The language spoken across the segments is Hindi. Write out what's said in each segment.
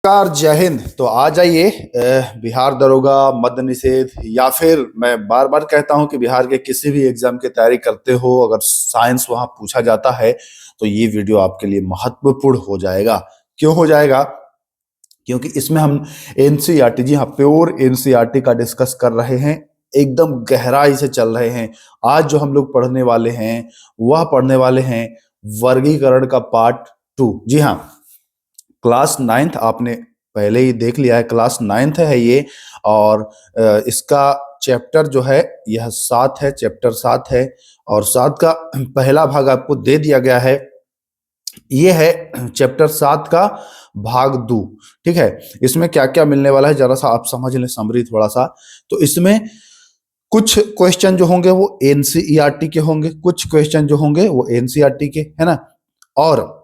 नमस्कार, जय हिंद। तो आ जाइए। बिहार दरोगा, मद्य निषेध, या फिर मैं बार बार कहता हूं कि बिहार के किसी भी एग्जाम की तैयारी करते हो, अगर साइंस वहां पूछा जाता है तो ये वीडियो आपके लिए महत्वपूर्ण हो जाएगा। क्यों हो जाएगा? क्योंकि इसमें हम एनसीईआरटी, जी हाँ, प्योर एनसीईआरटी का डिस्कस कर रहे हैं। एकदम गहराई से चल रहे हैं। आज जो हम लोग पढ़ने वाले हैं वह पढ़ने वाले हैं वर्गीकरण का पार्ट 2। जी हाँ, क्लास नाइन्थ आपने पहले ही देख लिया है, क्लास नाइन्थ है ये। और इसका चैप्टर जो है यह 7 है, चैप्टर 7 है। और 7 का पहला भाग आपको दे दिया गया है। ये है चैप्टर 7 का भाग 2। ठीक है, इसमें क्या क्या मिलने वाला है जरा सा आप समझ लें, समरी थोड़ा सा। तो इसमें कुछ क्वेश्चन जो होंगे वो एनसीईआरटी के होंगे, कुछ क्वेश्चन जो होंगे वो एनसीईआरटी के, है ना। और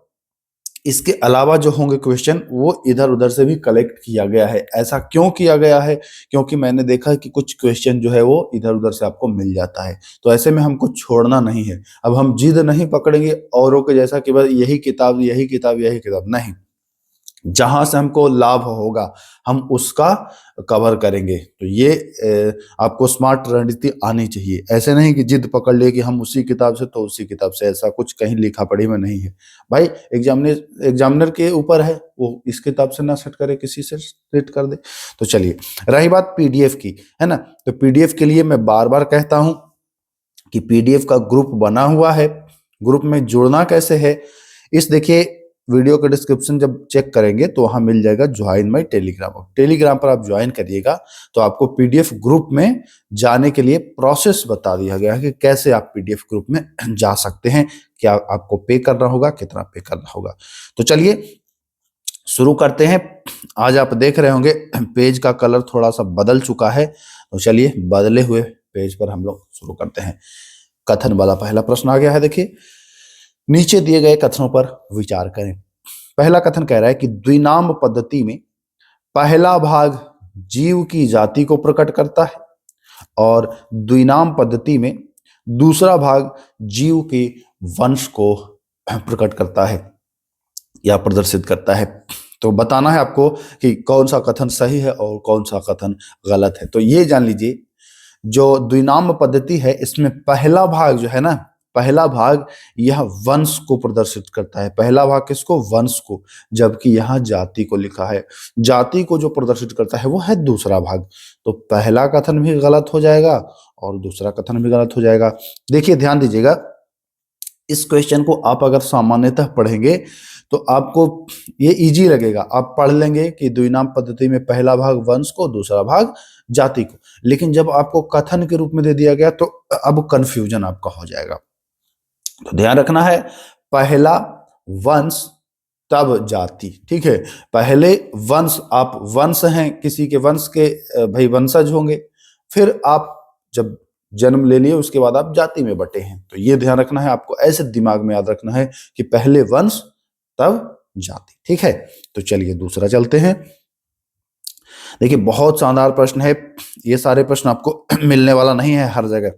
इसके अलावा जो होंगे क्वेश्चन वो इधर उधर से भी कलेक्ट किया गया है। ऐसा क्यों किया गया है? क्योंकि मैंने देखा है कि कुछ क्वेश्चन जो है वो इधर उधर से आपको मिल जाता है, तो ऐसे में हमको छोड़ना नहीं है। अब हम जिद नहीं पकड़ेंगे औरों के जैसा कि बस यही किताब यही किताब यही किताब, नहीं। जहां से हमको लाभ होगा हम उसका कवर करेंगे। तो ये आपको स्मार्ट रणनीति आनी चाहिए। ऐसे नहीं कि जिद पकड़ लिए कि हम उसी किताब से तो उसी किताब से, ऐसा कुछ कहीं लिखा पढ़ी में नहीं है भाई। एग्जामिनर के ऊपर है, वो इस किताब से ना सेट करे, किसी से सेट कर दे। तो चलिए, रही बात पीडीएफ की, है ना। तो पीडीएफ के लिए मैं बार बार कहता हूं कि पीडीएफ का ग्रुप बना हुआ है। ग्रुप में जुड़ना कैसे है, इस देखिए वीडियो का डिस्क्रिप्शन जब चेक करेंगे तो वहां मिल जाएगा ज्वाइन माई टेलीग्राम। टेलीग्राम पर आप ज्वाइन करिएगा तो आपको पीडीएफ ग्रुप में जाने के लिए प्रोसेस बता दिया गया है कि कैसे आप पीडीएफ ग्रुप में जा सकते हैं, क्या आपको पे करना होगा, कितना पे करना होगा। तो चलिए शुरू करते हैं। आज आप देख रहे होंगे पेज का कलर थोड़ा सा बदल चुका है, तो चलिए बदले हुए पेज पर हम लोग शुरू करते हैं। कथन वाला पहला प्रश्न आ गया है, देखिए। नीचे दिए गए कथनों पर विचार करें। पहला कथन कह रहा है कि द्विनाम पद्धति में पहला भाग जीव की जाति को प्रकट करता है और द्विनाम पद्धति में दूसरा भाग जीव के वंश को प्रकट करता है या प्रदर्शित करता है। तो बताना है आपको कि कौन सा कथन सही है और कौन सा कथन गलत है। तो ये जान लीजिए, जो द्विनाम पद्धति है इसमें पहला भाग जो है ना, पहला भाग यह वंश को प्रदर्शित करता है। पहला भाग किसको? वंश को। जबकि यहाँ जाति को लिखा है। जाति को जो प्रदर्शित करता है वो है दूसरा भाग। तो पहला कथन भी गलत हो जाएगा और दूसरा कथन भी गलत हो जाएगा। देखिए ध्यान दीजिएगा, इस क्वेश्चन को आप अगर सामान्यतः पढ़ेंगे तो आपको ये इजी लगेगा। आप पढ़ लेंगे कि द्विनाम पद्धति में पहला भाग वंश को, दूसरा भाग जाति को। लेकिन जब आपको कथन के रूप में दे दिया गया तो अब कंफ्यूजन आपका हो जाएगा। तो ध्यान रखना है, पहला वंश तब जाति। ठीक है, पहले वंश, आप वंश हैं, किसी के वंश के भाई वंशज होंगे। फिर आप जब जन्म ले लिए उसके बाद आप जाति में बटे हैं। तो ये ध्यान रखना है आपको, ऐसे दिमाग में याद रखना है कि पहले वंश तब जाति। ठीक है, तो चलिए दूसरा चलते हैं। देखिए बहुत शानदार प्रश्न है। ये सारे प्रश्न आपको मिलने वाला नहीं है हर जगह।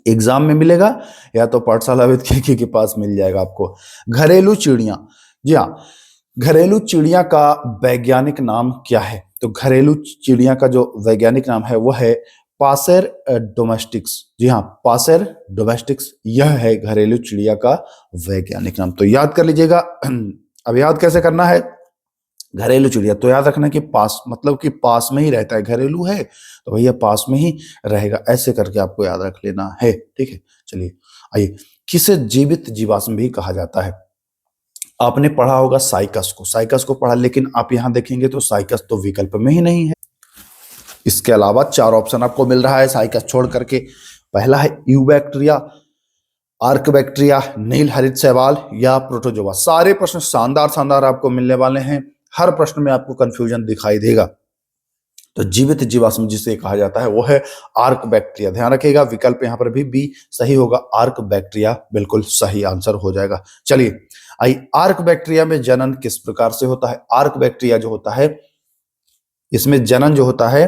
एग्जाम में मिलेगा या तो पाठशाला विद के पास मिल जाएगा आपको। घरेलू चिड़िया, जी हाँ, घरेलू चिड़िया का वैज्ञानिक नाम क्या है? तो घरेलू चिड़िया का जो वैज्ञानिक नाम है वो है पासेर डोमेस्टिक्स। जी हाँ, पासेर डोमेस्टिक्स, यह है घरेलू चिड़िया का वैज्ञानिक नाम। तो याद कर लीजिएगा। अब याद कैसे करना है? घरेलू चिड़िया तो याद रखना कि पास, मतलब कि पास में ही रहता है। घरेलू है तो भैया पास में ही रहेगा, ऐसे करके आपको याद रख लेना है। ठीक है, चलिए आइए। किसे जीवित जीवाश्म भी कहा जाता है? आपने पढ़ा होगा साइकस को, साइकस को पढ़ा, लेकिन आप यहां देखेंगे तो साइकस तो विकल्प में ही नहीं है। इसके अलावा 4 ऑप्शन आपको मिल रहा है साइकस छोड़ करके। पहला है यूबैक्टीरिया, आर्क बैक्टीरिया, नील हरित शैवाल या प्रोटोजोआ। सारे प्रश्न शानदार शानदार आपको मिलने वाले हैं। हर प्रश्न में आपको कंफ्यूजन दिखाई देगा। तो जीवित जीवाश्म जिसे कहा जाता है वो है आर्क बैक्टीरिया। ध्यान रखिएगा, विकल्प यहां पर भी बी सही होगा। आर्क बैक्टीरिया बिल्कुल सही आंसर हो जाएगा। चलिए आइए, आर्क बैक्टीरिया में जनन किस प्रकार से होता है? आर्क बैक्टीरिया जो होता है इसमें जनन जो होता है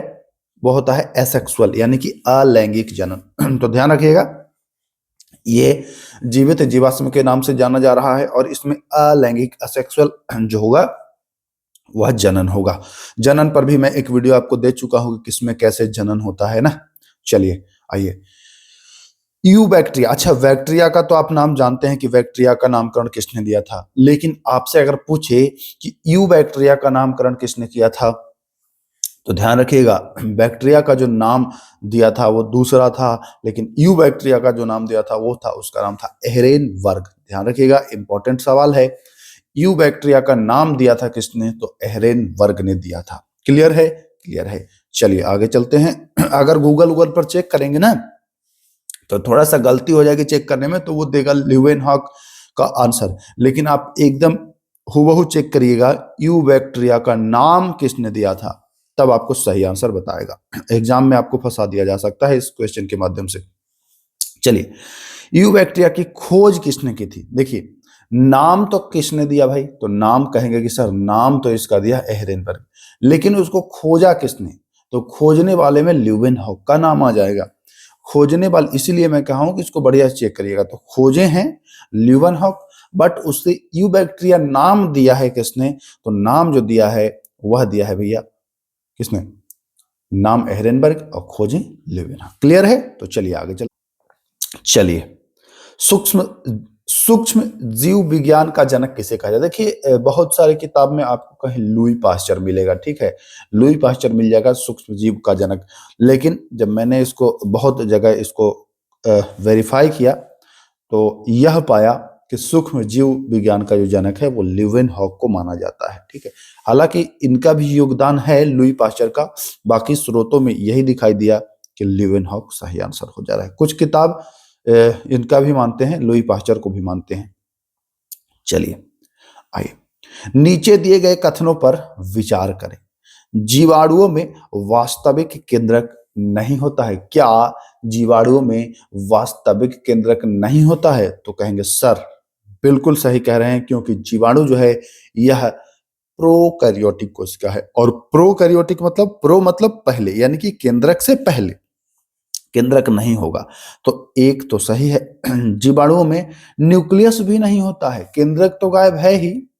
वो होता है एसेक्सुअल, यानी कि अलैंगिक जनन। तो ध्यान रखिएगा, ये जीवित जीवाश्म के नाम से जाना जा रहा है और इसमें अलैंगिक असेक्सुअल जो होगा वह जनन होगा। जनन पर भी मैं एक वीडियो आपको दे चुका हूँ कि किसमें कैसे जनन होता है ना। चलिए आइए, यू बैक्टीरिया। अच्छा, बैक्टीरिया का तो आप नाम जानते हैं कि बैक्टीरिया का नामकरण किसने दिया था, लेकिन आपसे अगर पूछे कि यू बैक्टीरिया का नामकरण किसने किया था, तो ध्यान रखिएगा बैक्टीरिया का जो नाम दिया था वो दूसरा था, लेकिन यू बैक्टीरिया का जो नाम दिया था वो था, उसका नाम था एहरेनबर्ग। ध्यान रखिएगा, इंपॉर्टेंट सवाल है। यू बैक्टीरिया का नाम दिया था किसने, तो एहरेनबर्ग ने दिया था। क्लियर है? क्लियर है। चलिए आगे चलते हैं। अगर गूगल पर चेक करेंगे ना तो थोड़ा सा गलती हो जाएगी चेक करने में, तो वो देगा ल्यूवेनहॉक का आंसर, लेकिन आप एकदम हूबहू चेक करिएगा यू बैक्टीरिया का नाम किसने दिया था, तब आपको सही आंसर बताएगा। एग्जाम में आपको फंसा दिया जा सकता है इस क्वेश्चन के माध्यम से। चलिए, यू बैक्टीरिया की खोज किसने की थी? देखिए, नाम तो किसने दिया भाई, तो नाम कहेंगे कि सर नाम तो इसका दिया एहरेनबर्ग, लेकिन उसको खोजा किसने, तो खोजने वाले में ल्यूवेनहॉक का नाम आ जाएगा। खोजने वाले, इसीलिए मैं कहा हूं कि इसको बढ़िया चेक करिएगा। तो खोजे हैं ल्यूवेनहॉक, बट उससे यू बैक्टीरिया नाम दिया है किसने, तो नाम जो दिया है वह दिया है भैया किसने, नाम एहरेनबर्ग और खोजें ल्यूवेनहॉक। क्लियर है? तो चलिए आगे चलिए, सूक्ष्म सूक्ष्म जीव विज्ञान का जनक किसे कहा जाता है? देखिए, बहुत सारे किताब में आपको कहीं लुई पास्चर मिलेगा, ठीक है, लुई पास्चर मिल जाएगा सूक्ष्म जीव का जनक, लेकिन जब मैंने इसको बहुत जगह इसको वेरीफाई किया तो यह पाया कि सूक्ष्म जीव विज्ञान का जो जनक है वो ल्यूवेनहॉक को माना जाता है, ठीक है। हालांकि इनका भी योगदान है लुई पास्चर का, बाकी स्रोतों में यही दिखाई दिया कि ल्यूवेनहॉक सही आंसर हो जा रहा है। कुछ किताब इनका भी मानते हैं, लुई पास्चर को भी मानते हैं। चलिए आइए, नीचे दिए गए कथनों पर विचार करें। जीवाणुओं में वास्तविक केंद्रक नहीं होता है। क्या जीवाणुओं में वास्तविक केंद्रक नहीं होता है? तो कहेंगे सर बिल्कुल सही कह रहे हैं, क्योंकि जीवाणु जो है यह प्रोकैरियोटिक कोशिका है, और प्रोकैरियोटिक मतलब प्रो मतलब पहले, यानी कि केंद्रक से पहले केंद्रक नहीं होगा। तो एक तो सही है। जीवाणुओं में न्यूक्लियस भी नहीं होता है, केंद्रक तो गायब है ही,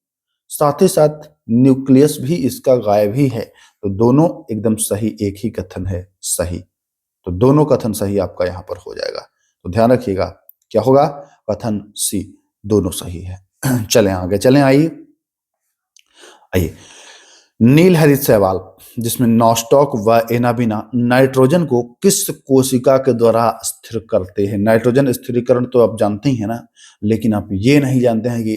साथ ही साथ न्यूक्लियस भी इसका गायब ही है। तो दोनों एकदम सही, एक ही कथन है सही। तो दोनों कथन सही आपका यहां पर हो जाएगा। तो ध्यान रखिएगा क्या होगा, कथन सी दोनों सही है। चलें आगे, चलें आइए आइए, नील हरित शैवाल जिसमें नॉस्टॉक व एनाबिना नाइट्रोजन को किस कोशिका के द्वारा स्थिर करते हैं? नाइट्रोजन स्थिरीकरण तो आप जानते ही है ना, लेकिन आप ये नहीं जानते हैं कि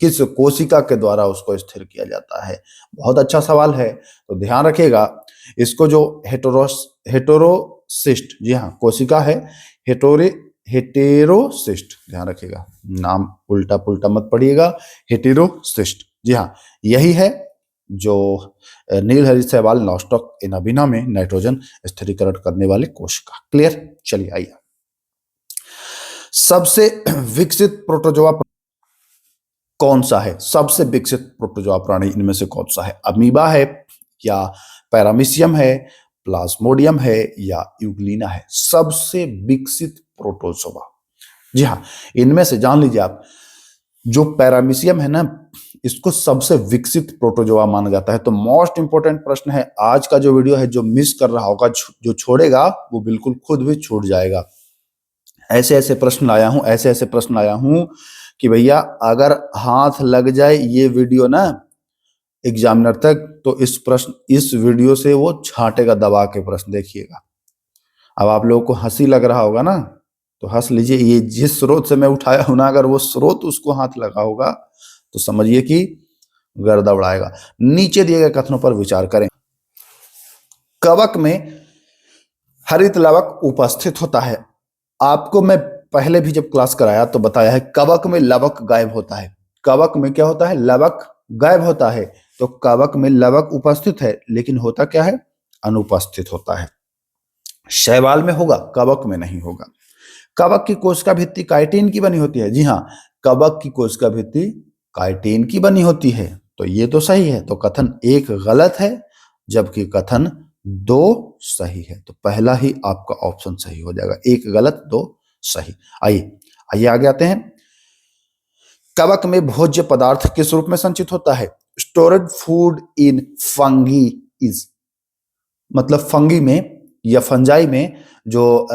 किस कोशिका के द्वारा उसको स्थिर किया जाता है। बहुत अच्छा सवाल है, तो ध्यान रखिएगा। इसको जो हेटेरोसिस्ट, जी हाँ कोशिका है, हेटेरोसिस्ट, ध्यान रखिएगा, नाम उल्टा पुल्टा मत पढ़िएगा, हेटेरोसिस्ट, जी हाँ यही है जो नील हरित शैवाल नॉस्टॉक एनाबिना में नाइट्रोजन स्थिरीकरण करने वाली कोशिका। क्लियर? चलिए आइए, सबसे विकसित प्रोटोजोआ कौन सा है? सबसे विकसित प्रोटोजोआ प्राणी इनमें से कौन सा है? अमीबा है, या पैरामीशियम है, प्लाज्मोडियम है, या यूग्लिना है? सबसे विकसित प्रोटोजोआ, जी हाँ इनमें से जान लीजिए आप, जो पैरामीशियम है ना, इसको सबसे विकसित प्रोटोजोआ माना जाता है। तो मोस्ट इंपोर्टेंट प्रश्न है आज का जो वीडियो है, जो मिस कर रहा होगा, जो छोड़ेगा वो बिल्कुल खुद भी छूट जाएगा। ऐसे ऐसे प्रश्न लाया हूं, ऐसे ऐसे प्रश्न लाया हूं कि भैया अगर हाथ लग जाए ये वीडियो ना एग्जामिनर तक, तो इस वीडियो से वो छांटेगा दबा के प्रश्न, देखिएगा। अब आप लोगों को हंसी लग रहा होगा ना, तो हंस लीजिए। ये जिस स्रोत से मैं उठाया हूं ना, अगर वो स्रोत उसको हाथ लगा होगा तो समझिए कि गर्दा उड़ाएगा। नीचे दिए गए कथनों पर विचार करें। कवक में हरित लवक उपस्थित होता है। आपको मैं पहले भी जब क्लास कराया तो बताया है, कवक में लवक गायब होता है। कवक में क्या होता है? लवक गायब होता है। तो कवक में लवक उपस्थित है, लेकिन होता क्या है? अनुपस्थित होता है। शैवाल में होगा, कवक में नहीं होगा। कवक की कोशिका भित्ति काइटिन की बनी होती है। जी हाँ, कवक की कोशिका भित्ति काइटिन की बनी होती है। तो ये तो सही है। तो कथन एक गलत है, जबकि कथन दो सही है। तो पहला ही आपका ऑप्शन सही हो जाएगा, एक गलत दो सही। आइए आइए आगे आते हैं। कवक में भोज्य पदार्थ किस रूप में संचित होता है? Storeyed food in fungi is, मतलब फंगी में या फंजाई में जो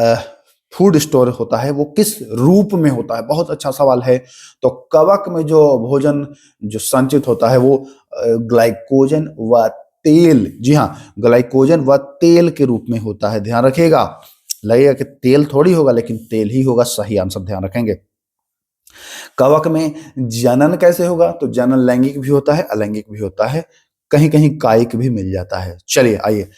फूड स्टोर होता है वो किस रूप में होता है। बहुत अच्छा सवाल है। तो कवक में जो भोजन जो संचित होता है वो ग्लाइकोजन व तेल, जी हाँ, ग्लाइकोजन व तेल के रूप में होता है। ध्यान रखिएगा, लगेगा कि तेल थोड़ी होगा, लेकिन तेल ही होगा। सही आंसर ध्यान रखेंगे। कवक में जनन कैसे होगा? तो जनन लैंगिक भी होता है, अलैंगिक भी होता है, कहीं कहीं कायिक भी मिल जाता है। चलिए आइए,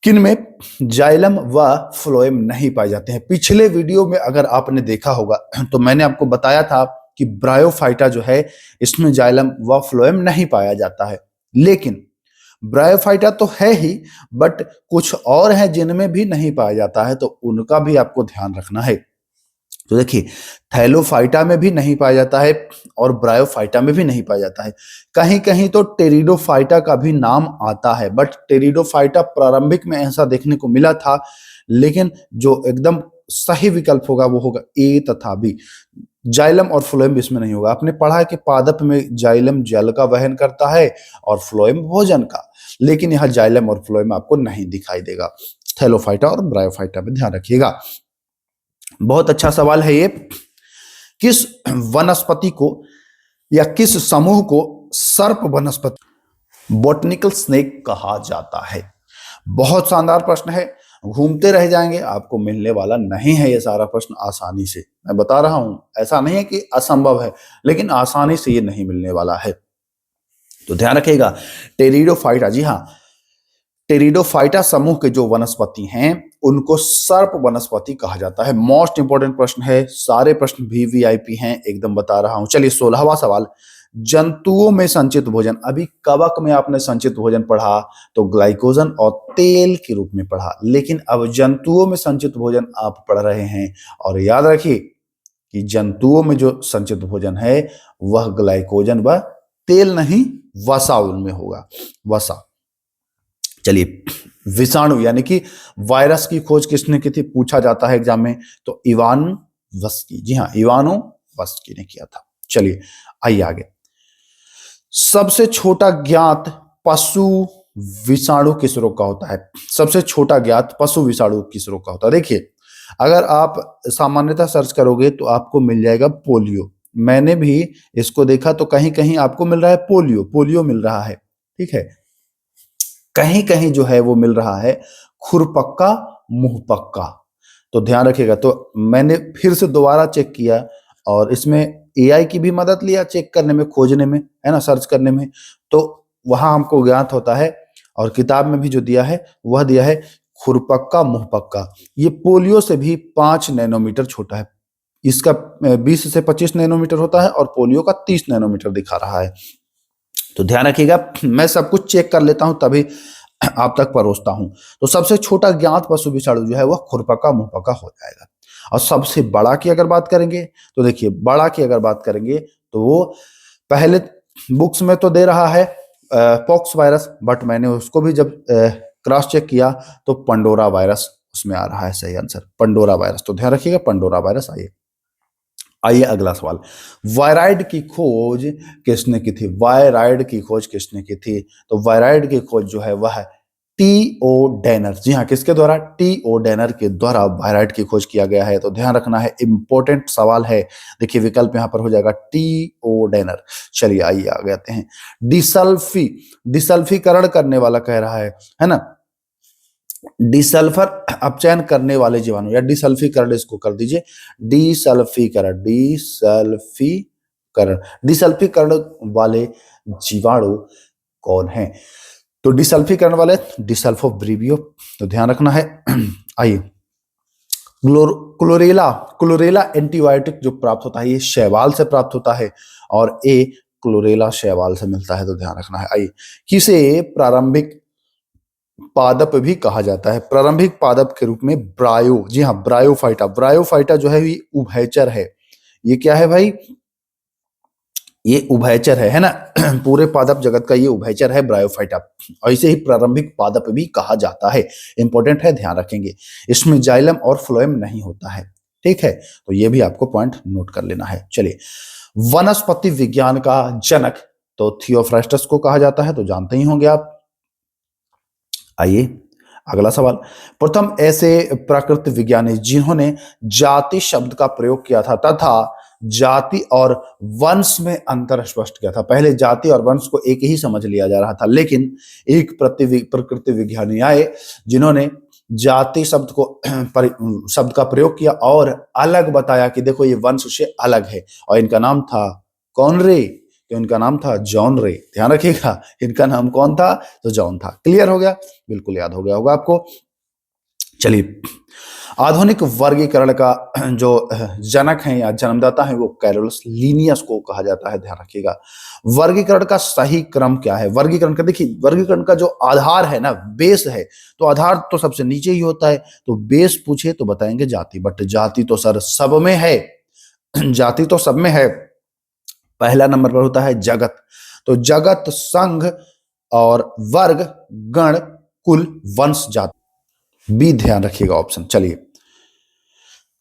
किन में जाइलम व फ्लोएम नहीं पाए जाते हैं? पिछले वीडियो में अगर आपने देखा होगा तो मैंने आपको बताया था कि ब्रायोफाइटा जो है इसमें जाइलम व फ्लोएम नहीं पाया जाता है, लेकिन ब्रायोफाइटा तो है ही, बट कुछ और हैं जिनमें भी नहीं पाया जाता है, तो उनका भी आपको ध्यान रखना है। तो देखिए, थैलोफाइटा में भी नहीं पाया जाता है और ब्रायोफाइटा में भी नहीं पाया जाता है। कहीं कहीं तो टेरिडोफाइटा का भी नाम आता है, बट टेरिडोफाइटा प्रारंभिक में ऐसा देखने को मिला था, लेकिन जो एकदम सही विकल्प होगा वो होगा ए तथा बी। जाइलम और फ्लोएम इसमें नहीं होगा। आपने पढ़ा है कि पादप में जाइलम जल का वहन करता है और फ्लोएम भोजन का, लेकिन यहाँ जाइलम और फ्लोएम आपको नहीं दिखाई देगा। थैलोफाइटा और ब्रायोफाइटा में ध्यान रखिएगा। बहुत अच्छा सवाल है ये। किस वनस्पति को या किस समूह को सर्प वनस्पति, बॉटनिकल स्नेक कहा जाता है? बहुत शानदार प्रश्न है, घूमते रह जाएंगे, आपको मिलने वाला नहीं है ये सारा प्रश्न आसानी से। मैं बता रहा हूं, ऐसा नहीं है कि असंभव है, लेकिन आसानी से ये नहीं मिलने वाला है। तो ध्यान रखिएगा, टेरिडोफाइटा, जी हाँ, टेरिडोफाइटा समूह के जो वनस्पति हैं उनको सर्प वनस्पति कहा जाता है। मोस्ट इंपोर्टेंट प्रश्न है, सारे प्रश्न वीवीआईपी हैं, एकदम बता रहा हूं। चलिए 16वां सवाल, जंतुओं में संचित भोजन। अभी कवक में आपने संचित भोजन पढ़ा तो ग्लाइकोजन और तेल के रूप में पढ़ा, लेकिन अब जंतुओं में संचित भोजन आप पढ़ रहे हैं, और याद रखिए कि जंतुओं में जो संचित भोजन है वह ग्लाइकोजन व तेल नहीं, वसा उनमें होगा, वसा। चलिए, विषाणु यानी कि वायरस की खोज किसने की थी, पूछा जाता है एग्जाम में, तो इवानोवस्की, जी हाँ, इवानोवस्की ने किया था। चलिए आइए आगे, सबसे छोटा ज्ञात पशु विषाणु किस रोग का होता है? सबसे छोटा ज्ञात पशु विषाणु किस रोग का होता है? देखिए, अगर आप सामान्यतः सर्च करोगे तो आपको मिल जाएगा पोलियो। मैंने भी इसको देखा तो कहीं कहीं आपको मिल रहा है पोलियो मिल रहा है, ठीक है। कहीं कहीं जो है वो मिल रहा है खुरपक्का मुंहपक्का। तो ध्यान रखिएगा। तो मैंने फिर से दोबारा चेक किया और इसमें एआई की भी मदद लिया चेक करने में, खोजने में, है ना, सर्च करने में, तो वहां हमको ज्ञात होता है, और किताब में भी जो दिया है वह दिया है खुरपक्का मुंहपक्का। ये पोलियो से भी 5 नैनोमीटर छोटा है। इसका 20 से 25 नैनोमीटर होता है और पोलियो का 30 नैनोमीटर दिखा रहा है। तो ध्यान रखिएगा, मैं सब कुछ चेक कर लेता हूं तभी आप तक परोसता हूं। तो सबसे छोटा ज्ञात पशु विषाणु जो है वह खुरपक्का मुंहपक्का हो जाएगा। और सबसे बड़ा की अगर बात करेंगे तो देखिए, बड़ा की अगर बात करेंगे तो वो पहले बुक्स में तो दे रहा है पॉक्स वायरस, बट मैंने उसको भी जब क्रॉस चेक किया तो पंडोरा वायरस उसमें आ रहा है सही आंसर, पंडोरा वायरस। तो ध्यान रखिएगा, पंडोरा वायरस। आइए अगला सवाल, वायराइड की खोज किसने की थी? वायराइड की खोज किसने की थी? तो वायराइड की खोज जो है वह टी.ओ. डेनर, जी हाँ, किसके द्वारा? टी.ओ. डेनर के द्वारा वायराइड की खोज किया गया है। तो ध्यान रखना है, इंपॉर्टेंट सवाल है। देखिए विकल्प यहां पर हो जाएगा टी.ओ. डेनर। चलिए आइए आगे आते हैं, डिसल्फीकरण करने वाला कह रहा है ना, डिसल्फर अपचयन करने वाले जीवाणु या डिसल्फीकरण, इसको कर दीजिए डिसल्फीकरण वाले जीवाणु कौन है? तो डिसल्फीकरण वाले डिसल्फोब्रिवियो। तो ध्यान रखना है। आइए, क्लोरेला एंटीबायोटिक जो प्राप्त होता है ये शैवाल से प्राप्त होता है, और ए क्लोरेला शैवाल से मिलता है। तो ध्यान रखना है। आइए, किसे प्रारंभिक पादप भी कहा जाता है? प्रारंभिक पादप के रूप में ब्रायो, जी हाँ, ब्रायोफाइटा जो है ये उभयचर है। ये क्या है भाई? ये उभयचर है ना। पूरे पादप जगत का ये उभयचर है ब्रायोफाइटा। और इसे ही प्रारंभिक पादप भी कहा जाता है। इंपॉर्टेंट है, ध्यान रखेंगे। इसमें जाइलम और फ्लोएम नहीं होता है, ठीक है। तो ये भी आपको पॉइंट नोट कर लेना है। चलिए, वनस्पति विज्ञान का जनक तो थियोफ्रास्टस को कहा जाता है, तो जानते ही होंगे आप। आइए अगला सवाल। प्रथम ऐसे प्राकृत विज्ञानी जिन्होंने जाति शब्द का प्रयोग किया था तथा जाति और वंश में अंतर स्पष्ट किया था। पहले जाति और वंश को एक ही समझ लिया जा रहा था, लेकिन एक प्रकृति विज्ञानी आए जिन्होंने जाति शब्द को शब्द का प्रयोग किया और अलग बताया कि देखो ये वंश से अलग है, और इनका नाम था कौन रे? तो इनका नाम था जॉन रे। ध्यान रखिएगा, इनका नाम कौन था? तो जॉन था। क्लियर हो गया? बिल्कुल याद हो गया होगा आपको। चलिए, आधुनिक वर्गीकरण का जो जनक है या जन्मदाता है वो कैरोलस लीनियस को कहा जाता है। ध्यान रखिएगा। वर्गीकरण का सही क्रम क्या है? वर्गीकरण का देखिए, वर्गीकरण का जो आधार है ना, बेस है, तो आधार तो सबसे नीचे ही होता है, तो बेस पूछे तो बताएंगे जाति, बट जाति तो सर सब में है। जाति तो सब में है। पहला नंबर पर होता है जगत, तो जगत, संघ और वर्ग, गण, कुल, वंश, जाति। बी ध्यान रखिएगा ऑप्शन। चलिए,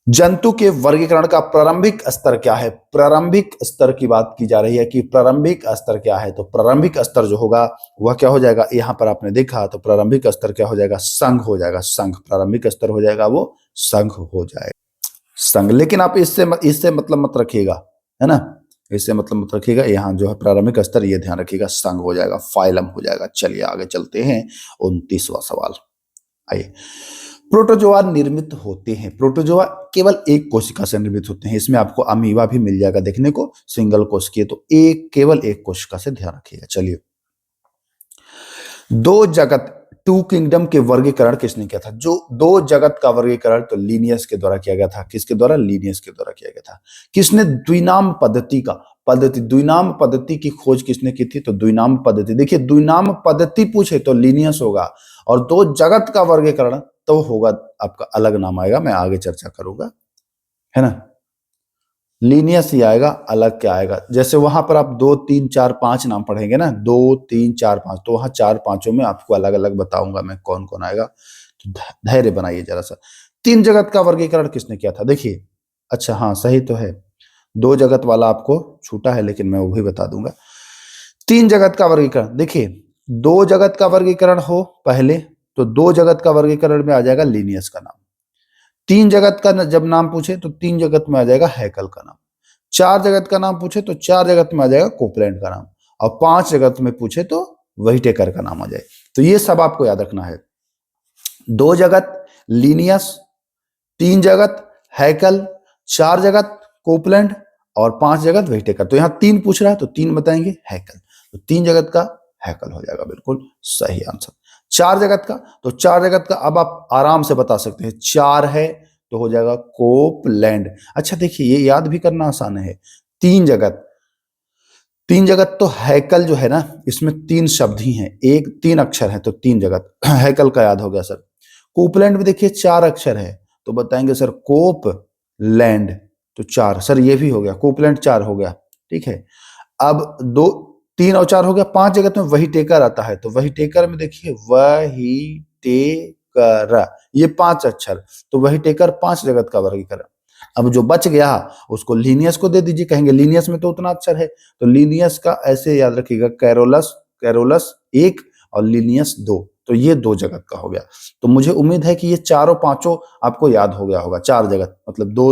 जंतु के वर्गीकरण का प्रारंभिक स्तर क्या है? प्रारंभिक स्तर की बात की जा रही है कि प्रारंभिक स्तर क्या है, तो प्रारंभिक स्तर जो होगा वह क्या हो जाएगा? यहां पर आपने देखा तो प्रारंभिक स्तर क्या हो जाएगा? संघ हो जाएगा। संघ प्रारंभिक स्तर हो जाएगा, वो संघ हो जाएगा, संघ। लेकिन आप इससे मतलब मत रखिएगा, है ना, इससे मतलब मत रखिएगा। यहाँ जो है प्रारंभिक स्तर, ये ध्यान रखिएगा, संघ हो जाएगा, फाइलम हो जाएगा। चलिए आगे चलते हैं। 29वां सवाल। आइए, प्रोटोजोआ निर्मित होते हैं। प्रोटोजोआ केवल एक कोशिका से निर्मित होते हैं। इसमें आपको अमीबा भी मिल जाएगा देखने को, सिंगल कोशिकीय, तो केवल एक कोशिका से, ध्यान रखिएगा। चलिए, दो जगत, टू किंगडम के वर्गीकरण किसने किया था? जो दो जगत का वर्गीकरण तो लीनियस के द्वारा किया गया था। किसके द्वारा? लीनियस के द्वारा किया गया था। किसने द्विनाम द्विनाम पद्धति की खोज किसने की थी? तो द्विनाम पद्धति। देखिए, द्विनाम पद्धति पूछे तो लीनियस होगा, और दो जगत का वर्गीकरण तो होगा आपका अलग नाम आएगा, मैं आगे चर्चा करूंगा, है ना। लीनियस ही आएगा, अलग क्या आएगा? जैसे वहां पर आप 2, 3, 4, 5 नाम पढ़ेंगे ना, 2, 3, 4, 5, तो वहां 4, 5 में आपको अलग अलग बताऊंगा मैं कौन कौन आएगा, तो धैर्य बनाइए जरा सा। तीन जगत का वर्गीकरण किसने किया था? देखिए, अच्छा हाँ सही तो है, दो जगत वाला आपको छूटा है, लेकिन मैं वो भी बता दूंगा। तीन जगत का वर्गीकरण, देखिए, दो जगत का वर्गीकरण हो पहले, तो दो जगत का वर्गीकरण में आ जाएगा लीनियस का नाम। तीन जगत का जब नाम पूछे तो तीन जगत में आ जाएगा हैकल का नाम। चार जगत का नाम पूछे तो चार जगत में आ जाएगा कोपलैंड का नाम, और पांच जगत में पूछे तो व्हिटेकर का नाम आ जाए। तो ये सब आपको याद रखना है। दो जगत लीनियस, तीन जगत हैकल, चार जगत कोपलैंड, और पांच जगत व्हिटेकर। तो यहां तीन पूछ रहा है तो तीन बताएंगे हैकल, तो तीन जगत का हैकल हो जाएगा, बिल्कुल सही आंसर। चार जगत का, तो चार जगत का अब आप आराम से बता सकते हैं, चार है तो हो जाएगा कोपलैंड। अच्छा देखिए, ये याद भी करना आसान है। तीन जगत, तीन जगत तो हैकल जो है ना, इसमें तीन शब्द ही हैं, एक तीन अक्षर है, तो तीन जगत हैकल का याद हो गया सर। कोपलैंड में देखिए चार अक्षर है, तो बताएंगे सर कोप लैंड, तो चार, सर ये भी हो गया, कोपलैंड चार हो गया, ठीक है। अब दो, तीन और चार हो गया, पांच जगत में वही टेकर आता है, तो वही टेकर में देखिए वही टेकर, ये पांच अक्षर, तो वही टेकर पांच जगत का वर्गीकरण। अब जो बच गया उसको लीनियस को दे दीजिए, कहेंगे लीनियस में तो उतना अक्षर है, तो लीनियस का ऐसे याद रखिएगा, कैरोलस, कैरोलस एक और लीनियस दो, तो ये दो जगत का हो गया। तो मुझे उम्मीद है कि ये चारों पांचों आपको याद हो गया होगा। चार जगत मतलब दो,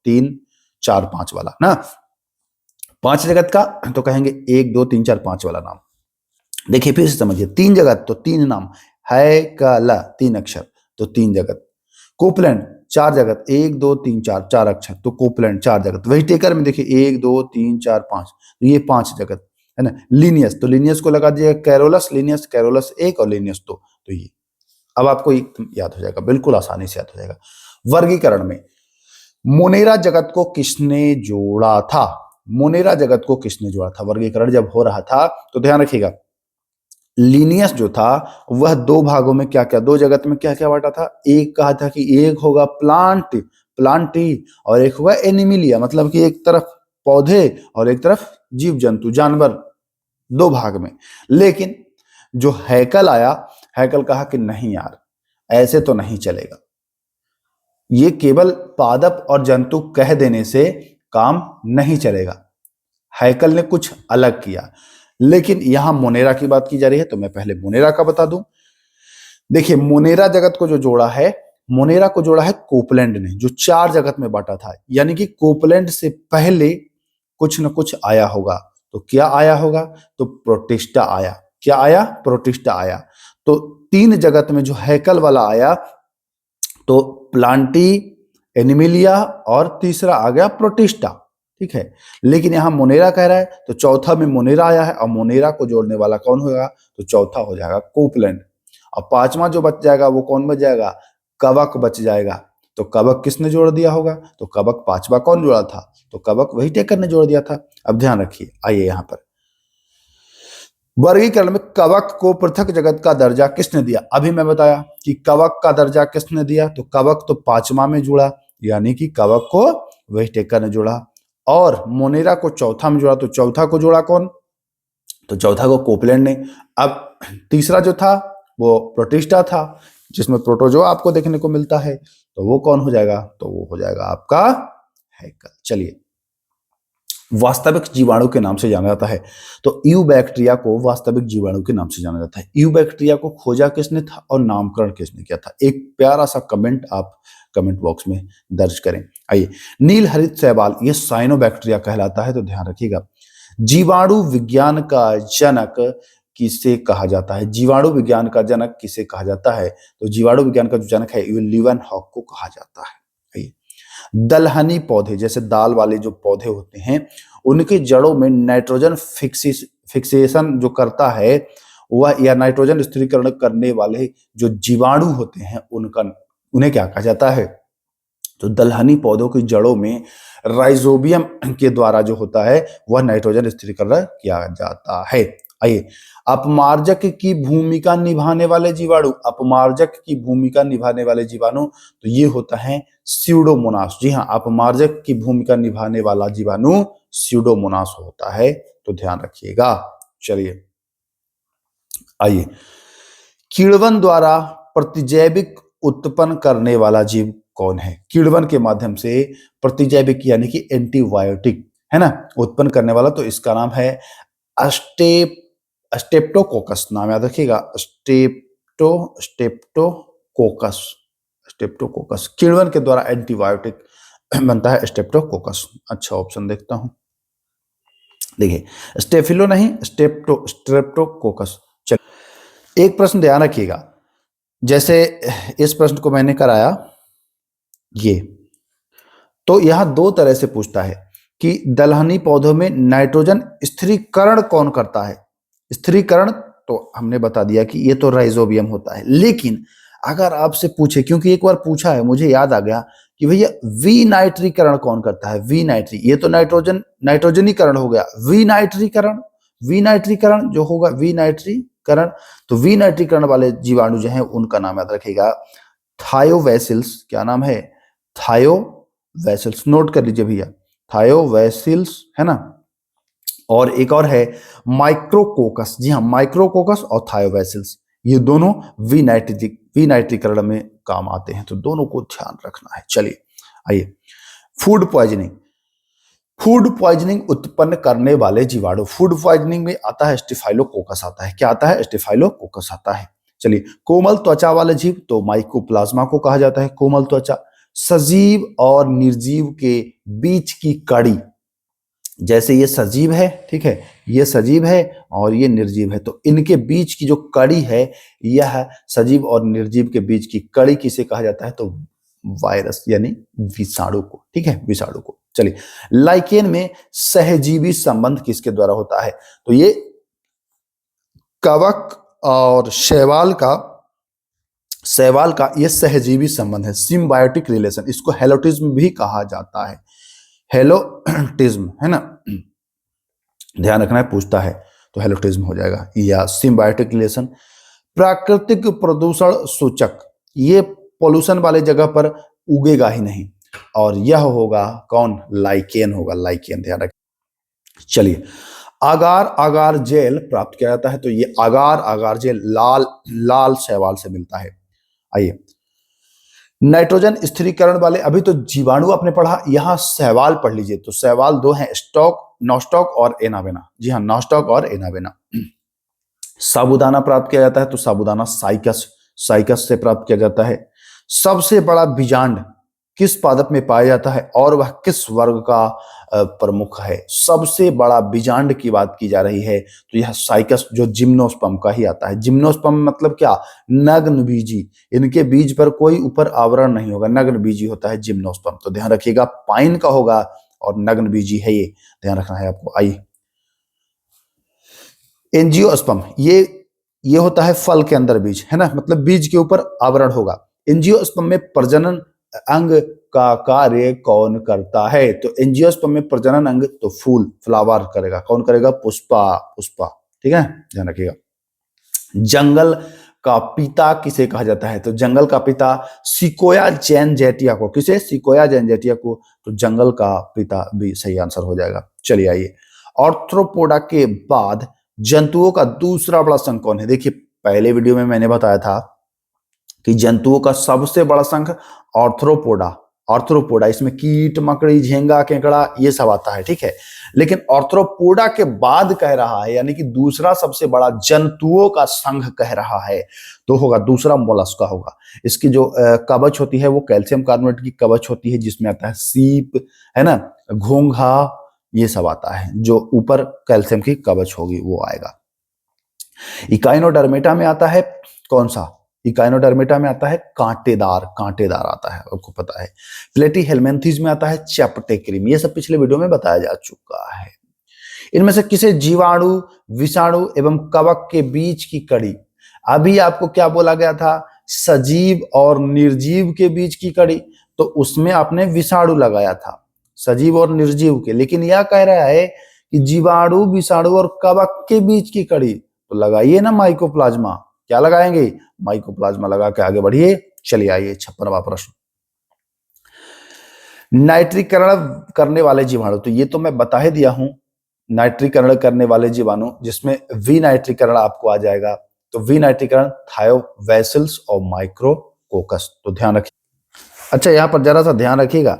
तीन, चार, पांच वाला ना। पांच जगत का तो कहेंगे एक, दो, तीन, चार, पांच वाला नाम। देखिए फिर से समझिए, तीन जगत तो तीन नाम, है कला तीन अक्षर, तो तीन जगत। कोपलैंड चार जगत, एक, दो, तीन, चार, चार अक्षर, तो कोपलैंड चार जगत। वही टेकर में देखिए एक, दो, तीन, चार, पांच, तो ये पांच जगत है ना। लीनियस, तो लीनियस को लगा दीजिएगा कैरोलस, लीनियस, कैरोलस एक और लीनियस दो, तो ये अब आपको एकदम याद हो जाएगा, बिल्कुल आसानी से याद हो जाएगा। वर्गीकरण में मोनेरा जगत को किसने जोड़ा था? मोनेरा जगत को किसने जोड़ा था? वर्गीकरण जब हो रहा था तो ध्यान रखिएगा, लीनियस जो था वह दो भागों में क्या क्या, दो जगत में क्या क्या बांटा था। एक कहा था कि एक होगा प्लांट, प्लांटी, और एक होगा एनिमिलिया, मतलब कि एक तरफ पौधे और एक तरफ जीव जंतु जानवर, दो भाग में। लेकिन जो हैकल आया, हैकल कहा कि नहीं यार, ऐसे तो नहीं चलेगा, ये केवल पादप और जंतु कह देने से काम नहीं चलेगा। हैकल ने कुछ अलग किया। लेकिन यहां मोनेरा की बात की जा रही है, तो मैं पहले मोनेरा का बता दूं। देखिए, मोनेरा जगत को जो जोड़ा है, मोनेरा को जोड़ा है कोपलैंड ने, जो 4 जगत में बांटा था। यानी कि कोपलैंड से पहले कुछ न कुछ आया होगा। तो क्या आया होगा? तो प्रोटिस्टा आया। क्या आया? प्रोटिस्टा आया। तो 3 जगत में जो हैकल वाला आया, तो प्लांटी, एनिमिलिया और तीसरा आ गया प्रोटिस्टा। ठीक है, लेकिन यहां मोनेरा कह रहा है, तो चौथा में मोनेरा आया है, और मोनेरा को जोड़ने वाला कौन होगा? तो चौथा हो जाएगा कोपलैंड। और पांचवा जो बच जाएगा वो कौन बच जाएगा? कवक बच जाएगा। तो कवक किसने जोड़ दिया होगा? तो कवक पांचवा कौन जोड़ा था? तो कवक वही टेकर ने जोड़ दिया था। अब ध्यान रखिए, आइए यहां पर वर्गीकरण में कवक को पृथक जगत का दर्जा किसने दिया? अभी मैं बताया कि कवक का दर्जा किसने दिया, तो कवक तो पांचवा में जुड़ा, यानी कि कवक को वही टेकर ने जोड़ा। और मोनेरा को चौथा में जोड़ा, तो चौथा को जोड़ा कौन? तो चौथा को कोपलैंड ने। अब तीसरा जो था वो प्रोटिस्टा था, जिसमें प्रोटोजोआ आपको देखने को मिलता है, तो वो कौन हो जाएगा? तो वो हो जाएगा आपका हैकल। चलिए, वास्तविक जीवाणु के नाम से जाना जाता है, तो यू बैक्टीरिया को वास्तविक जीवाणु के नाम से जाना जाता है। यू बैक्टीरिया को खोजा किसने था और नामकरण किसने किया था? एक प्यारा सा कमेंट आप कमेंट बॉक्स में दर्ज करें। आइए, नील हरित शैवाल, ये साइनोबैक्टीरिया कहलाता है, तो ध्यान रखिएगा। जीवाणु विज्ञान का जनक किसे कहा जाता है? जीवाणु विज्ञान का जनक किसे कहा जाता है? तो जीवाणु विज्ञान का जो जनक है, लीवन हॉक को कहा जाता है। आइए, दलहनी पौधे, जैसे दाल वाले जो पौधे होते हैं, उनकी जड़ों में नाइट्रोजन फिक्सेशन जो करता है वह, या नाइट्रोजन स्थिरीकरण करने वाले जो जीवाणु होते हैं, उन्हें क्या कहा जाता है? तो दलहनी पौधों की जड़ों में राइजोबियम के द्वारा जो होता है वह नाइट्रोजन स्थिरीकरण किया जाता है। आइए, अपमार्जक की भूमिका निभाने वाले जीवाणु, अपमार्जक की भूमिका निभाने वाले जीवाणु, तो ये होता है स्यूडोमोनास। जी हाँ, अपमार्जक की भूमिका निभाने वाला जीवाणु स्यूडोमोनास होता है, तो ध्यान रखिएगा। चलिए, आइए, किण्वन द्वारा प्रतिजैविक उत्पन्न करने वाला जीव कौन है? किण्वन के माध्यम से प्रतिजैविक यानी कि एंटीबायोटिक, है ना, उत्पन्न करने वाला, तो इसका नाम है स्टेप्टोकोकस। नाम याद रखिएगा, स्टेप्टोकोकस। स्टेप्टोकोकस किण्वन के द्वारा एंटीबायोटिक बनता है, स्टेप्टोकोकस। अच्छा ऑप्शन देखता हूं, देखिए स्टेफिलो नहीं, स्ट्रेप्टोकोकस। चलिए, एक प्रश्न ध्यान रखिएगा, जैसे इस प्रश्न को मैंने कराया ये, तो यहां 2 तरह से पूछता है कि दलहनी पौधों में नाइट्रोजन स्थिरीकरण कौन करता है? स्थिरीकरण तो हमने बता दिया कि ये तो राइजोबियम होता है, लेकिन अगर आपसे पूछे, क्योंकि एक बार पूछा है, मुझे याद आ गया कि भैया विनाइट्रीकरण कौन करता है? विनाइट्री, ये तो नाइट्रोजनीकरण हो गया। विनाइट्रीकरण, विनाइट्रीकरण जो होगा, विनाइट्रीकरण, तो विनाइट्रीकरण वाले जीवाणु जो हैं उनका नाम याद रखिएगा, थायोवैसिल्स। क्या नाम है? थायोवैसिल्स। नोट कर लीजिए भैया, थायोवैसिल्स, है ना। और एक और है माइक्रोकोकस। जी हाँ, माइक्रोकोकस और थायोवैसिल्स, ये दोनों विनाइट्रीकरण में काम आते हैं, तो दोनों को ध्यान रखना है। चलिए, आइए, फूड पॉइजनिंग। फूड पॉइजनिंग उत्पन्न करने वाले जीवाणु, फूड पॉइजनिंग में आता है स्टेफाइलोकोकस आता है। क्या आता है? स्टेफाइलोकोकस आता है। चलिए, कोमल त्वचा वाले जीव, तो माइकोप्लाज्मा को कहा जाता है कोमल त्वचा। सजीव और निर्जीव के बीच की कड़ी, जैसे ये सजीव है, ठीक है, ये सजीव है और ये निर्जीव है, तो इनके बीच की जो कड़ी है, यह सजीव और निर्जीव के बीच की कड़ी किसे कहा जाता है? तो वायरस यानी विषाणु को, ठीक है, विषाणु को। चलिए, लाइकेन में सहजीवी संबंध किसके द्वारा होता है? तो ये कवक और शैवाल का ये सहजीवी संबंध है, सिम्बायोटिक रिलेशन। इसको हेलोटिज्म भी कहा जाता है, हेलोटिज्म, है ना, ध्यान रखना है, पूछता है तो हेलोटिज्म हो जाएगा, या सिम्बायोटिक रिलेशन। प्राकृतिक प्रदूषण सूचक, ये पोल्यूशन वाले जगह पर उगेगा ही नहीं, और यह होगा कौन? लाइकेन होगा, लाइकेन, ध्यान रखें। चलिए, आगार आगार जेल प्राप्त किया जाता है, तो ये आगार आगार जेल लाल लाल शैवाल से मिलता है। आइए, नाइट्रोजन स्थिरीकरण वाले, अभी तो जीवाणु आपने पढ़ा, यहां सहवाल पढ़ लीजिए। तो सहवाल दो हैं, स्टॉक, नॉस्टॉक और एनावेना। जी हाँ, नॉस्टॉक और एनावेना। साबूदाना प्राप्त किया जाता है तो साबूदाना साइकस, साइकस से प्राप्त किया जाता है। सबसे बड़ा बीजांड किस पादप में पाया जाता है और वह किस वर्ग का प्रमुख है? सबसे बड़ा बीजांड की बात की जा रही है तो यह साइकस, जो जिम्नोस्पर्म का ही आता है। जिम्नोस्पर्म मतलब क्या? नग्न बीजी। इनके बीज पर कोई ऊपर आवरण नहीं होगा, नग्न बीजी होता है जिम्नोस्पर्म। तो ध्यान रखिएगा, पाइन का होगा और नग्न बीजी है, ये ध्यान रखना है आपको। आइए, एंजियोस्पर्म, ये होता है फल के अंदर बीज, है ना, मतलब बीज के ऊपर आवरण होगा। एंजियोस्पर्म में प्रजनन अंग का कार्य कौन करता है? तो एंजियोस्पर्म में प्रजनन अंग तो फूल, फ्लावर करेगा। कौन करेगा? पुष्पा, पुष्पा। ठीक है, ध्यान रखिएगा। जंगल का पिता किसे कहा जाता है? तो जंगल का पिता सिकोया जेनजेटिया को। किसे? सिकोया जेनजेटिया को। तो जंगल का पिता भी सही आंसर हो जाएगा। चलिए आइए, ऑर्थ्रोपोडा के बाद जंतुओं का दूसरा बड़ा संघ कौन है? देखिए, पहले वीडियो में मैंने बताया था कि जंतुओं का सबसे बड़ा संघ ऑर्थ्रोपोडा, ऑर्थ्रोपोडा, इसमें कीट, मकड़ी, झींगा, केकड़ा ये सब आता है, ठीक है। लेकिन ऑर्थ्रोपोडा के बाद कह रहा है, यानी कि दूसरा सबसे बड़ा जंतुओं का संघ कह रहा है, तो होगा दूसरा मोलस्का होगा। इसकी जो कवच होती है वो कैल्शियम कार्बोनेट की कवच होती है, जिसमें आता है सीप, है ना, घोंघा, ये सब आता है। जो ऊपर कैल्शियम की कवच होगी वो आएगा। इकाइनोडर्मेटा में आता है कौन सा? इकाइनोडर्मेटा में आता है कांटेदार, कांटेदार आता है, आपको पता है। प्लेटीहेल्मिन्थेस में आता है चपटे क्रीम। ये सब पिछले वीडियो में बताया जा चुका है। इनमें से किसे जीवाणु, विषाणु एवं कवक के बीच की कड़ी? अभी आपको क्या बोला गया था? सजीव और निर्जीव के बीच की कड़ी, तो उसमें आपने विषाणु लगाया था, सजीव और निर्जीव के। लेकिन यह कह रहा है कि जीवाणु, विषाणु और कवक के बीच की कड़ी, तो लगाइए ना माइकोप्लाज्मा। क्या लगाएंगे? माइकोप्लाज्मा लगा के आगे बढ़िए। चलिए आइए, 56वां प्रश्न। नाइट्रीकरण करने वाले जीवाणु, तो ये तो मैं बता ही दिया हूं, नाइट्रीकरण करने वाले जीवाणु, जिसमें विनाइट्रीकरण आपको आ जाएगा। तो विनाइट्रीकरण थायोबैसिलस और माइक्रोकोकस। तो ध्यान रखिए। अच्छा, यहां पर जरा सा ध्यान रखिएगा,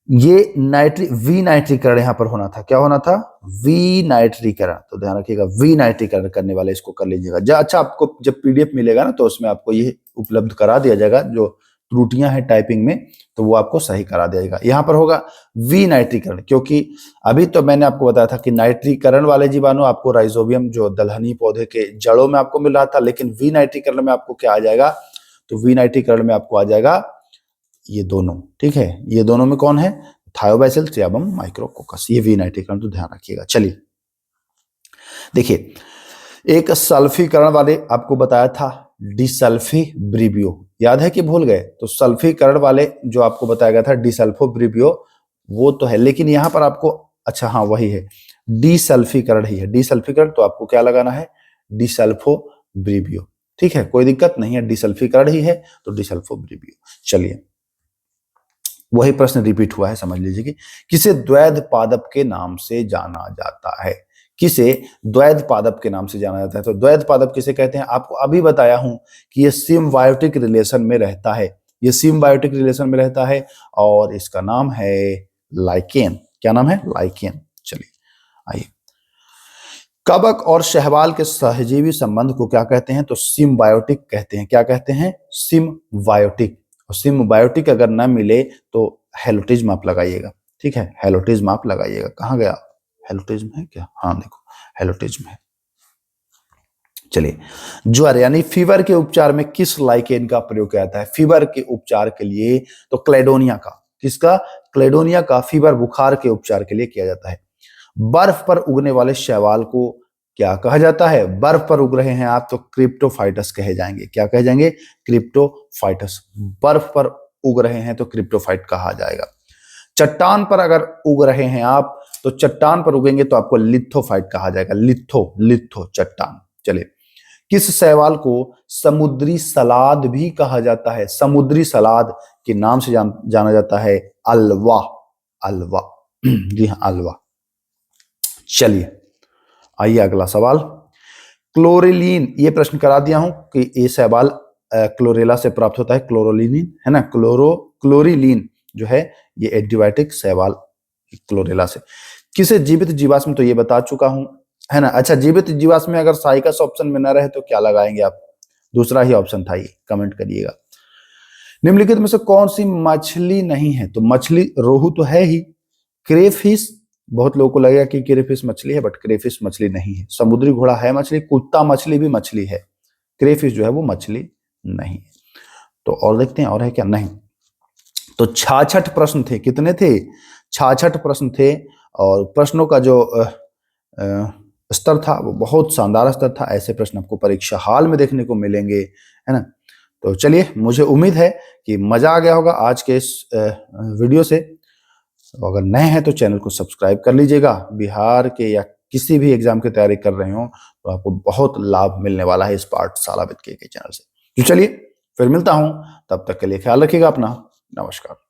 ये विनाइट्रीकरण यहां पर होना था। क्या होना था? विनाइट्रीकरण। तो ध्यान रखिएगा, विनाइट्रीकरण करने वाले इसको कर लीजिएगा। अच्छा, आपको जब पीडीएफ मिलेगा ना, तो उसमें आपको ये उपलब्ध करा दिया जाएगा, जो त्रुटियां हैं टाइपिंग में, तो वो आपको सही करा दिया जाएगा। यहां पर होगा विनाइट्रीकरण, क्योंकि अभी तो मैंने आपको बताया था कि नाइट्रीकरण वाले जीवाणु आपको राइजोबियम, जो दलहनी पौधे के जड़ों में आपको मिल रहा था, लेकिन विनाइट्रीकरण में आपको क्या आ जाएगा? तो विनाइट्रीकरण में आपको आ जाएगा ये दोनों, ठीक है। ये दोनों में कौन है? थायोबैसिलस एवं माइक्रोकोकस, ये विनाइट्रीकरण, तो ध्यान रखिएगा। चलिए देखिए, एक सल्फीकरण वाले आपको बताया था डिसल्फीब्रिबियो, याद है कि भूल गए? तो सल्फीकरण वाले जो आपको बताया गया था डिसल्फोब्रिबियो, वो तो है, लेकिन यहां पर आपको, अच्छा हाँ वही है, डिसल्फीकरण ही है। डिसल्फीकरण, तो आपको क्या लगाना है? डिसल्फोब्रिबियो, ठीक है, कोई दिक्कत नहीं है, डिसल्फीकरण ही है तो डिसल्फोब्रिबियो। चलिए, वही प्रश्न रिपीट हुआ है, समझ लीजिए कि किसे द्वैध पादप के नाम से जाना जाता है? किसे द्वैध पादप के नाम से जाना जाता है? तो द्वैध पादप किसे कहते हैं? आपको अभी बताया हूं कि ये सिम्बायोटिक रिलेशन में रहता है, ये सिम्बायोटिक रिलेशन में रहता है, और इसका नाम है लाइकेन। क्या नाम है? लाइकेन। चलिए आइए, कवक और शैवाल के सहजीवी संबंध को क्या कहते हैं? तो सिम्बायोटिक कहते हैं। क्या कहते हैं? सिम्बायोटिक। और सिम्बायोटिक अगर ना मिले तो हेलोटिज्म आप लगाइएगा, ठीक है, हेलोटिज्म आप लगाइएगा। कहाँ गया? हेलोटिज्म है क्या? हाँ देखो, हेलोटिज्म है। चलिए, ज्वर यानी फीवर के उपचार में किस लाइकेन का प्रयोग किया जाता है? फीवर के उपचार के लिए तो क्लेडोनिया का। किसका? क्लेडोनिया का फीवर, बुखार के उपचार के लिए किया जाता है। बर्फ पर उगने वाले शैवाल को क्या कहा जाता है? बर्फ पर उग रहे हैं आप तो क्रिप्टोफाइटस कहे जाएंगे। क्या कहे जाएंगे? क्रिप्टोफाइटस। बर्फ पर उग रहे हैं तो क्रिप्टोफाइट कहा जाएगा। चट्टान पर अगर उग रहे हैं आप, तो चट्टान पर उगेंगे तो आपको लिथोफाइट कहा जाएगा। लिथो, लिथो चट्टान। चलिए, किस शैवाल को समुद्री सलाद भी कहा जाता है? समुद्री सलाद के नाम से जाना जाता है अलवा, अलवा। जी हाँ, अलवा। चलिए आइए, अगला सवाल। क्लोरेलिन, ये प्रश्न करा दिया हूं कि ये शैवाल क्लोरेला से प्राप्त होता है, क्लोरोलिनिन है ना, क्लोरीलिन जो है ये एंटीबायोटिक शैवाल क्लोरेला से। किसे जीवित जीवाश्म, तो ये बता चुका हूं है ना। अच्छा, जीवित जीवाश्म में अगर साइकस ऑप्शन में ना रहे तो क्या लगाएंगे आप? दूसरा ही ऑप्शन था ये, कमेंट करिएगा। निम्नलिखित में से कौन सी मछली नहीं है? तो मछली रोहू तो है ही। क्रेफिश, बहुत लोगों को लगेगा कि क्रेफिश मछली है, बट क्रेफिश मछली नहीं है। समुद्री घोड़ा है मछली, कुत्ता मछली भी मछली है, क्रेफिश जो है वो मछली नहीं है। तो और देखते हैं और है क्या? नहीं। तो 66 प्रश्न थे। कितने थे? 66 प्रश्न थे। और प्रश्नों का जो स्तर था वो बहुत शानदार स्तर था। ऐसे प्रश्न आपको परीक्षा हाल में देखने को मिलेंगे, है ना। तो चलिए, मुझे उम्मीद है कि मजा आ गया होगा आज के इस वीडियो से। तो अगर नए हैं तो चैनल को सब्सक्राइब कर लीजिएगा। बिहार के या किसी भी एग्जाम की तैयारी कर रहे हो तो आपको बहुत लाभ मिलने वाला है इस पाठशाला विद के चैनल से। तो चलिए, फिर मिलता हूं, तब तक के लिए ख्याल रखिएगा अपना। नमस्कार।